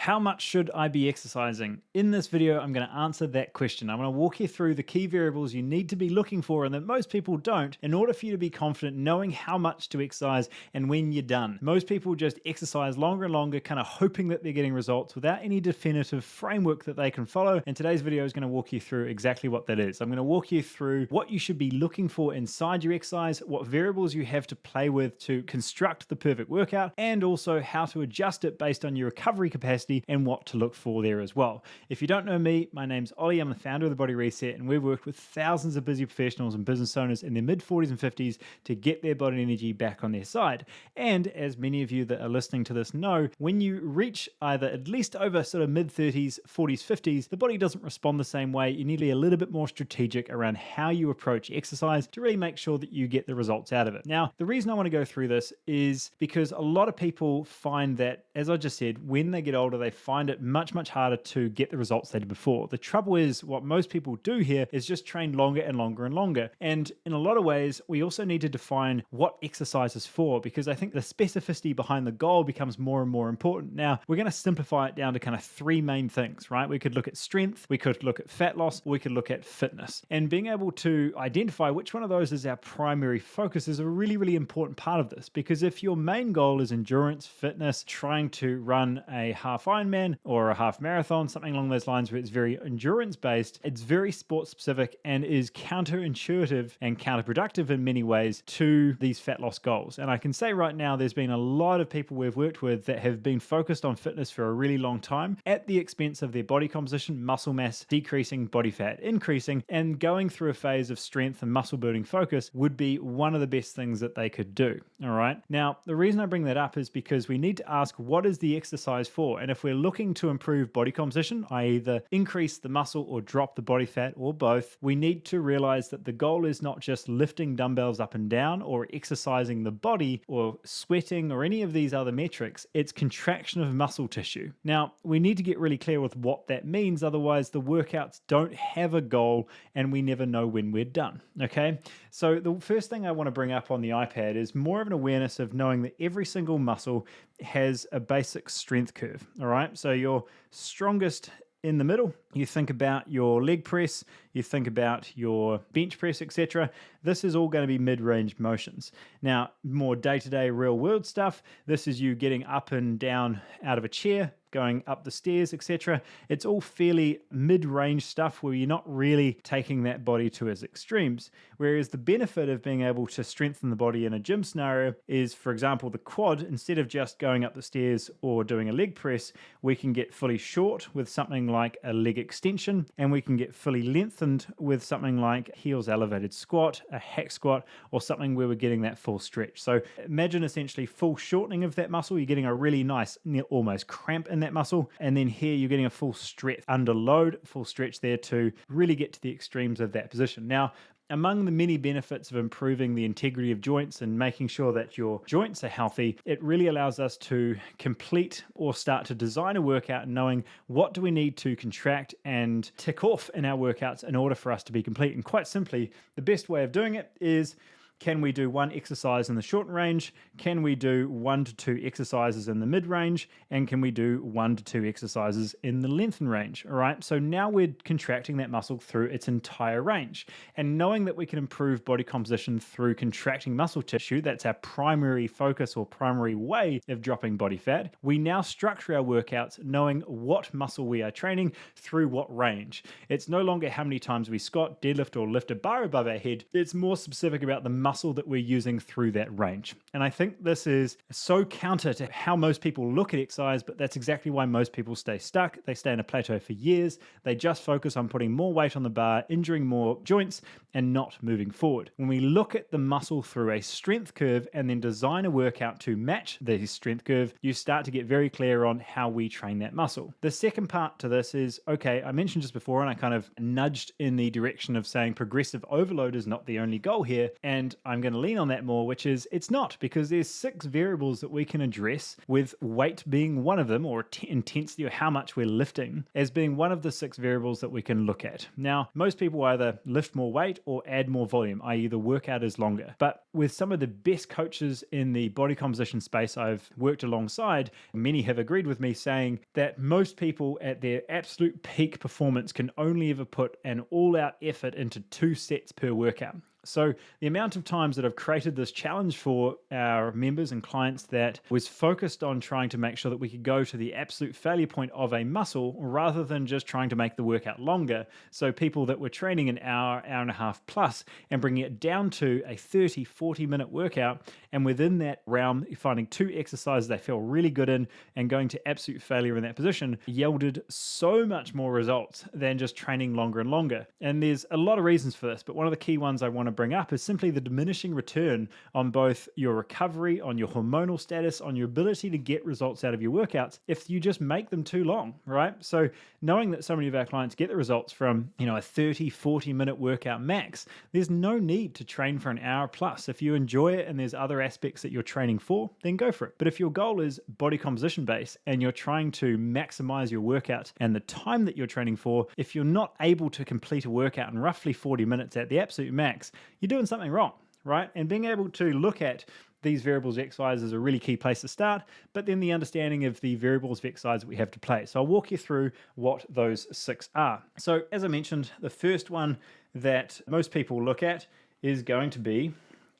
How much should I be exercising? In this video, I'm going to answer that question. I'm going to walk you through the key variables you need to be looking for and that most people don't in order for you to be confident knowing how much to exercise and when you're done. Most people just exercise longer and longer, kind of hoping that they're getting results without any definitive framework that they can follow. And today's video is going to walk you through exactly what that is. I'm going to walk you through what you should be looking for inside your exercise, what variables you have to play with to construct the perfect workout, and also how to adjust it based on your recovery capacity and what to look for there as well. If you don't know me, my name's Olly. I'm the founder of The Body Reset, and we've worked with thousands of busy professionals and business owners in their mid-40s and 50s to get their body energy back on their side. And as many of you that are listening to this know, when you reach either at least over sort of mid-30s, 40s, 50s, the body doesn't respond the same way. You need to be a little bit more strategic around how you approach exercise to really make sure that you get the results out of it. Now, the reason I want to go through this is because a lot of people find that, as I just said, when they get older, they find it much harder to get the results they did before. The trouble is, what most people do here is just train longer and longer and longer. And in a lot of ways, we also need to define what exercise is for, because I think the specificity behind the goal becomes more and more important. Now, we're going to simplify it down to kind of three main things, right? We could look at strength, we could look at fat loss, or we could look at fitness. And being able to identify which one of those is our primary focus is a really important part of this, because if your main goal is endurance, fitness, trying to run a half Ironman or a half marathon, something along those lines where it's very endurance based, it's very sport specific and is counterintuitive and counterproductive in many ways to these fat loss goals. And I can say right now, there's been a lot of people we've worked with that have been focused on fitness for a really long time at the expense of their body composition, muscle mass decreasing, body fat increasing, and going through a phase of strength and muscle building focus would be one of the best things that they could do. All right. Now, the reason I bring that up is because we need to ask, what is the exercise for? And if we're looking to improve body composition, either increase the muscle or drop the body fat or both, we need to realize that the goal is not just lifting dumbbells up and down or exercising the body or sweating or any of these other metrics. It's contraction of muscle tissue. Now, we need to get really clear with what that means. Otherwise, the workouts don't have a goal and we never know when we're done. Okay. So the first thing I want to bring up on the iPad is more of an awareness of knowing that every single muscle has a basic strength curve. All right. So your strongest in the middle, you think about your leg press, you think about your bench press, etc. This is all going to be mid-range motions. Now, more day-to-day real-world stuff, this is you getting up and down out of a chair, going up the stairs, etc. It's all fairly mid-range stuff where you're not really taking that body to its extremes. Whereas the benefit of being able to strengthen the body in a gym scenario is, for example, the quad. Instead of just going up the stairs or doing a leg press, we can get fully short with something like a leg extension, and we can get fully lengthened with something like heels elevated squat, a hack squat, or something where we're getting that full stretch. So imagine essentially full shortening of that muscle. You're getting a really nice, almost cramp in that muscle. And then here you're getting a full stretch under load, full stretch there to really get to the extremes of that position. Now, among the many benefits of improving the integrity of joints and making sure that your joints are healthy, it really allows us to complete or start to design a workout knowing what do we need to contract and tick off in our workouts in order for us to be complete. And quite simply, the best way of doing it is, can we do one exercise in the short range? Can we do 1 to 2 exercises in the mid range? And can we do 1 to 2 exercises in the lengthen range? All right. So now we're contracting that muscle through its entire range. And knowing that we can improve body composition through contracting muscle tissue, that's our primary focus or primary way of dropping body fat. We now structure our workouts knowing what muscle we are training through what range. It's no longer how many times we squat, deadlift, or lift a bar above our head. It's more specific about the muscle that we're using through that range. And I think this is so counter to how most people look at exercise, but that's exactly why most people stay stuck. They stay in a plateau for years. They just focus on putting more weight on the bar, injuring more joints, and not moving forward. When we look at the muscle through a strength curve and then design a workout to match the strength curve, you start to get very clear on how we train that muscle. The second part to this is, okay, I mentioned just before, and I kind of nudged in the direction of saying progressive overload is not the only goal here. And And I'm going to lean on that more, which is it's not, because there's 6 variables that we can address, with weight being one of them, or intensity, or how much we're lifting as being one of the 6 variables that we can look at. Now, most people either lift more weight or add more volume, i.e. the workout is longer. But with some of the best coaches in the body composition space I've worked alongside, many have agreed with me saying that most people at their absolute peak performance can only ever put an all-out effort into 2 sets per workout. So the amount of times that I've created this challenge for our members and clients that was focused on trying to make sure that we could go to the absolute failure point of a muscle rather than just trying to make the workout longer. So people that were training an hour, hour and a half plus, and bringing it down to a 30, 40-minute workout, and within that realm, finding 2 exercises they feel really good in and going to absolute failure in that position yielded so much more results than just training longer and longer. And there's a lot of reasons for this, but one of the key ones I want to bring up is simply the diminishing return on both your recovery, on your hormonal status, on your ability to get results out of your workouts if you just make them too long, right? So knowing that so many of our clients get the results from, a 30, 40-minute workout max, there's no need to train for an hour plus. If you enjoy it and there's other aspects that you're training for, then go for it. But if your goal is body composition based and you're trying to maximize your workouts and the time that you're training for, if you're not able to complete a workout in roughly 40 minutes at the absolute max, you're doing something wrong, right? And being able to look at these variables of exercise is a really key place to start, but then the understanding of the variables of exercise that we have to play. So I'll walk you through what those 6 are. So as I mentioned, the first one that most people look at is going to be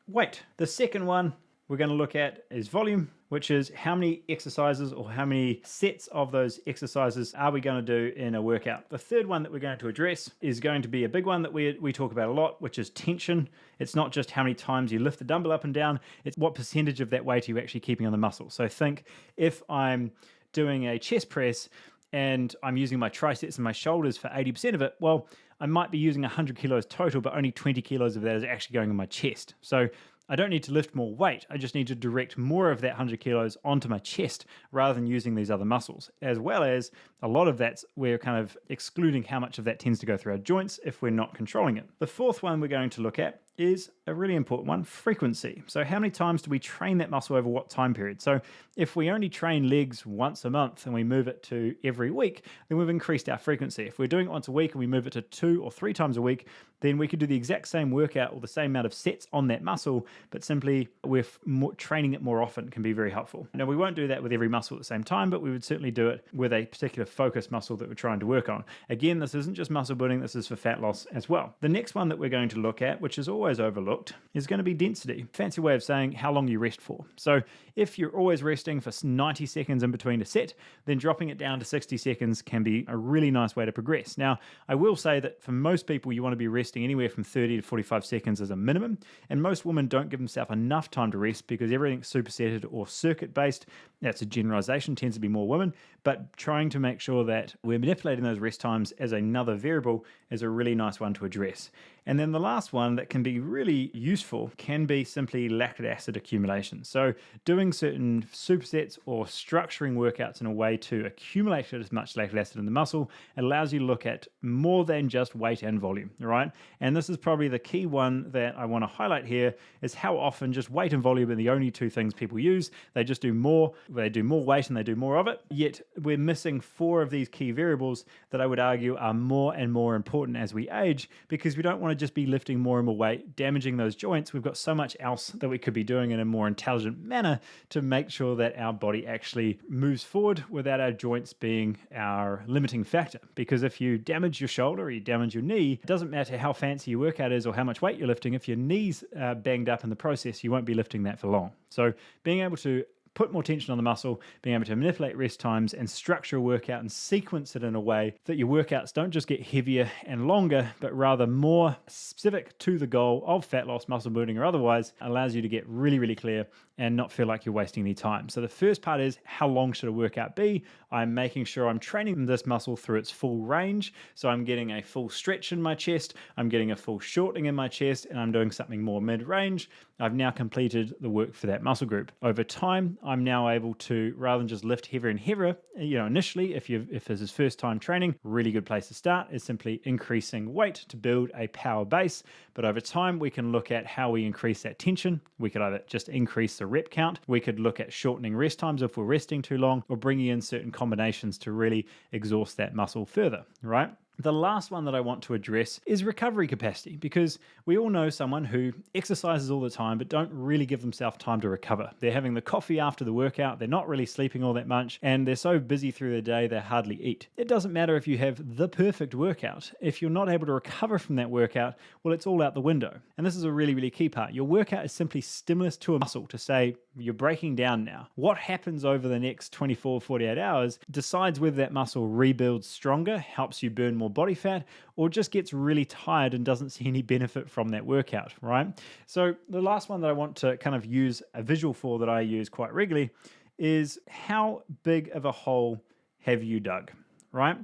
weight. The second one we're going to look at is volume, which is how many exercises or how many sets of those exercises are we going to do in a workout. The third one that we're going to address is going to be a big one that we talk about a lot, which is tension. It's not just how many times you lift the dumbbell up and down, it's what percentage of that weight are you actually keeping on the muscle. So think if I'm doing a chest press and I'm using my triceps and my shoulders for 80% of it, well, I might be using 100 kilos total, but only 20 kilos of that is actually going in my chest. So I don't need to lift more weight. I just need to direct more of that 100 kilos onto my chest rather than using these other muscles. As well as a lot of that's, we're kind of excluding how much of that tends to go through our joints if we're not controlling it. The fourth one we're going to look at is a really important one, frequency. So how many times do we train that muscle over what time period? So if we only train legs once a month and we move it to every week, then we've increased our frequency. If we're doing it once a week and we move it to 2 or 3 times a week, then we could do the exact same workout or the same amount of sets on that muscle, but simply we're training it more often can be very helpful. Now, we won't do that with every muscle at the same time, but we would certainly do it with a particular focus muscle that we're trying to work on. Again, this isn't just muscle building, this is for fat loss as well. The next one that we're going to look at, which is always overlooked, is going to be density. Fancy way of saying how long you rest for. So if you're always resting for 90 seconds in between a set, then dropping it down to 60 seconds can be a really nice way to progress. Now, I will say that for most people, you want to be resting anywhere from 30 to 45 seconds as a minimum, and most women don't give themselves enough time to rest because everything's supersetted or circuit-based. That's a generalization, tends to be more women, but trying to make sure that we're manipulating those rest times as another variable is a really nice one to address. And then the last one that can be really useful can be simply lactic acid accumulation. So doing certain supersets or structuring workouts in a way to accumulate as much lactic acid in the muscle allows you to look at more than just weight and volume, right? And this is probably the key one that I want to highlight here is how often just weight and volume are the only 2 things people use. They just do more, they do more weight and they do more of it. Yet we're missing 4 of these key variables that I would argue are more and more important as we age, because we don't want to just be lifting more and more weight, damaging those joints. We've got so much else that we could be doing in a more intelligent manner to make sure that our body actually moves forward without our joints being our limiting factor. Because if you damage your shoulder or you damage your knee, it doesn't matter how fancy your workout is or how much weight you're lifting. If your knee's banged up in the process, you won't be lifting that for long. So being able to put more tension on the muscle, being able to manipulate rest times and structure a workout and sequence it in a way that your workouts don't just get heavier and longer, but rather more specific to the goal of fat loss, muscle building, or otherwise, allows you to get really, really clear and not feel like you're wasting any time. So the first part is, how long should a workout be? I'm making sure I'm training this muscle through its full range. So I'm getting a full stretch in my chest, I'm getting a full shortening in my chest, and I'm doing something more mid-range. I've now completed the work for that muscle group. Over time, I'm now able to, rather than just lift heavier and heavier, initially, if this is first time training, really good place to start is simply increasing weight to build a power base. But over time, we can look at how we increase that tension. We could either just increase the rep count, we could look at shortening rest times if we're resting too long, or bringing in certain combinations to really exhaust that muscle further, right? The last one that I want to address is recovery capacity, because we all know someone who exercises all the time but don't really give themselves time to recover. They're having the coffee after the workout, they're not really sleeping all that much, and they're so busy through the day they hardly eat. It doesn't matter if you have the perfect workout. If you're not able to recover from that workout, well, it's all out the window. And this is a really, really key part. Your workout is simply stimulus to a muscle to say, you're breaking down now. What happens over the next 24, 48 hours decides whether that muscle rebuilds stronger, helps you burn more body fat, or just gets really tired and doesn't see any benefit from that workout, right? So the last one that I want to kind of use a visual for, that I use quite regularly, is how big of a hole have you dug, right?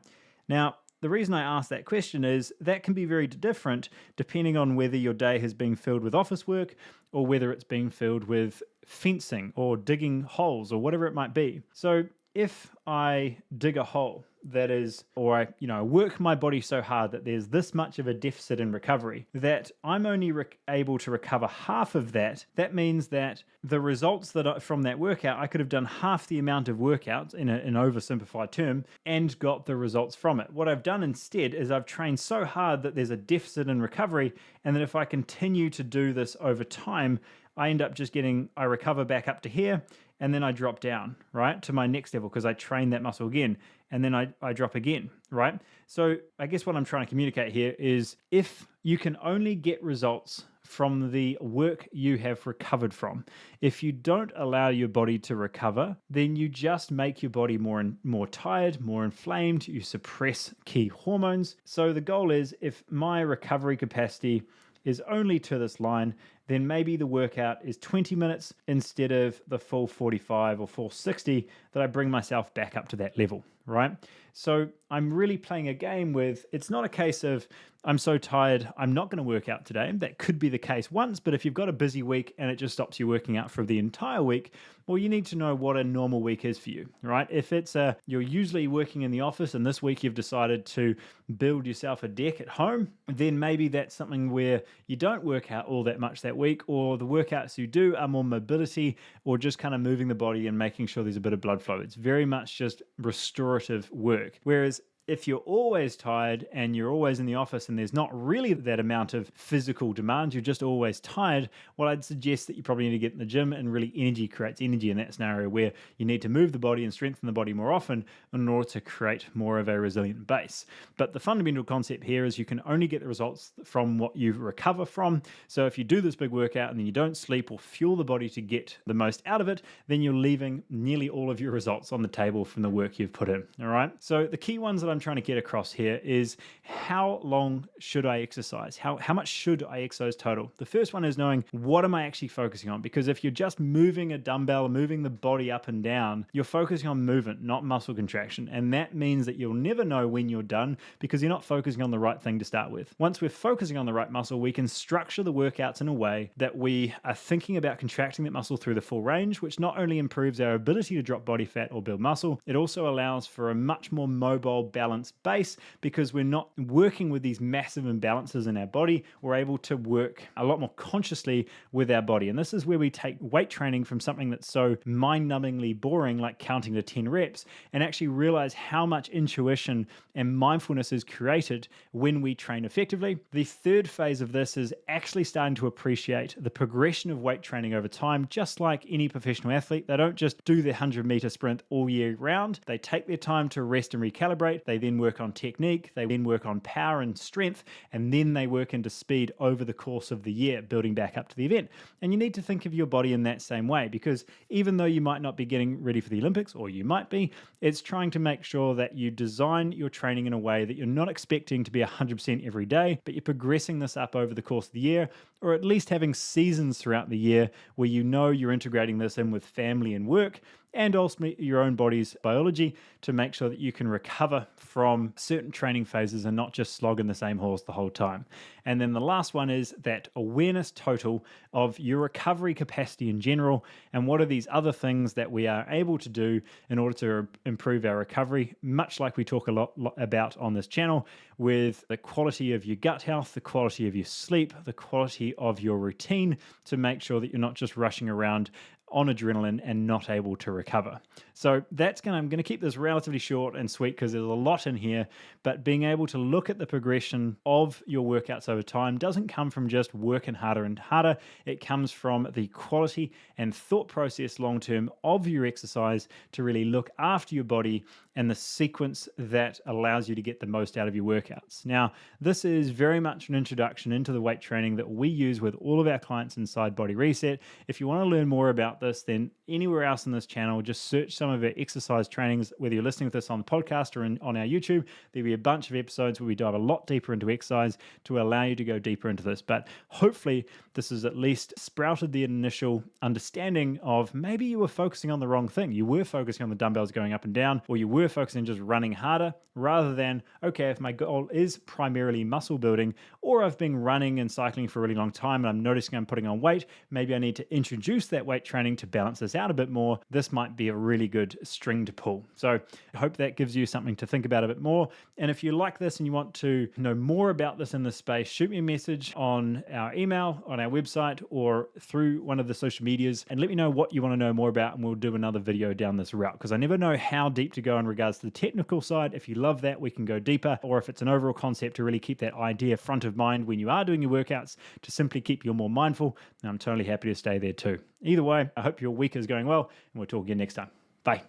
Now, the reason I ask that question is that can be very different depending on whether your day has been filled with office work or whether it's been filled with fencing or digging holes or whatever it might be. So if I dig a hole that is, or I work my body so hard that there's this much of a deficit in recovery that I'm only able to recover half of that, that means that the results from that workout, I could have done half the amount of workouts in an oversimplified term and got the results from it. What I've done instead is I've trained so hard that there's a deficit in recovery, and that if I continue to do this over time, I end up just I recover back up to here, and then I drop down, right, to my next level because I train that muscle again, and then I drop again, right? So I guess what I'm trying to communicate here is, if you can only get results from the work you have recovered from, if you don't allow your body to recover, then you just make your body more tired, more inflamed, you suppress key hormones. So the goal is, if my recovery capacity is only to this line, then maybe the workout is 20 minutes instead of the full 45 or full 60, that I bring myself back up to that level, right? So I'm really playing a game with, it's not a case of, I'm so tired, I'm not going to work out today. That could be the case once, but if you've got a busy week and it just stops you working out for the entire week, well, you need to know what a normal week is for you, right? If it's you're usually working in the office and this week you've decided to build yourself a deck at home, then maybe that's something where you don't work out all that much that week, or the workouts you do are more mobility or just kind of moving the body and making sure there's a bit of blood flow. It's very much just restorative work. Whereas if you're always tired and you're always in the office and there's not really that amount of physical demand, you're just always tired, well, I'd suggest that you probably need to get in the gym, and really energy creates energy in that scenario, where you need to move the body and strengthen the body more often in order to create more of a resilient base. But the fundamental concept here is you can only get the results from what you recover from. So if you do this big workout and then you don't sleep or fuel the body to get the most out of it, then you're leaving nearly all of your results on the table from the work you've put in, all right? So the key ones that I'm trying to get across here is, how long should I exercise? How much should I exercise total? The first one is knowing, what am I actually focusing on? Because if you're just moving a dumbbell, moving the body up and down, you're focusing on movement, not muscle contraction. And that means that you'll never know when you're done, because you're not focusing on the right thing to start with. Once we're focusing on the right muscle, we can structure the workouts in a way that we are thinking about contracting that muscle through the full range, which not only improves our ability to drop body fat or build muscle, it also allows for a much more mobile, balanced base, because we're not working with these massive imbalances in our body. We're able to work a lot more consciously with our body. And this is where we take weight training from something that's so mind-numbingly boring, like counting to 10 reps, and actually realize how much intuition and mindfulness is created when we train effectively. The third phase of this is actually starting to appreciate the progression of weight training over time. Just like any professional athlete, they don't just do their 100-meter sprint all year round. They take their time to rest and recalibrate. they then work on technique, they then work on power and strength, and then they work into speed over the course of the year, building back up to the event. And you need to think of your body in that same way, because even though you might not be getting ready for the Olympics, or you might be, it's trying to make sure that you design your training in a way that you're not expecting to be 100% every day, but you're progressing this up over the course of the year, or at least having seasons throughout the year where you know you're integrating this in with family and work, and ultimately your own body's biology, to make sure that you can recover from certain training phases and not just slog in the same horse the whole time. And then the last one is that awareness total of your recovery capacity in general, and what are these other things that we are able to do in order to improve our recovery, much like we talk a lot about on this channel, with the quality of your gut health, the quality of your sleep, the quality of your routine, to make sure that you're not just rushing around on adrenaline and not able to recover. So I'm going to keep this relatively short and sweet because there's a lot in here, but being able to look at the progression of your workouts over time doesn't come from just working harder and harder. It comes from the quality and thought process long-term of your exercise to really look after your body and the sequence that allows you to get the most out of your workouts. Now, this is very much an introduction into the weight training that we use with all of our clients inside Body Reset. If you want to learn more about this, then anywhere else in this channel, just search some of our exercise trainings, whether you're listening to this on the podcast or on our YouTube. There'll be a bunch of episodes where we dive a lot deeper into exercise to allow you to go deeper into this. But hopefully this has at least sprouted the initial understanding of maybe you were focusing on the wrong thing. You were focusing on the dumbbells going up and down, or you were focusing on just running harder, rather than, okay, if my goal is primarily muscle building, or I've been running and cycling for a really long time and I'm noticing I'm putting on weight, maybe I need to introduce that weight training to balance this out a bit more. This might be a really good string to pull. So I hope that gives you something to think about a bit more. And if you like this and you want to know more about this in this space, shoot me a message on our email, on our website, or through one of the social medias, and let me know what you want to know more about, and we'll do another video down this route, because I never know how deep to go in regards to the technical side. If you love that, we can go deeper, or if it's an overall concept to really keep that idea front of mind when you are doing your workouts, to simply keep you more mindful, and I'm totally happy to stay there too. Either way, I hope your week is going well, and we'll talk again next time. Bye.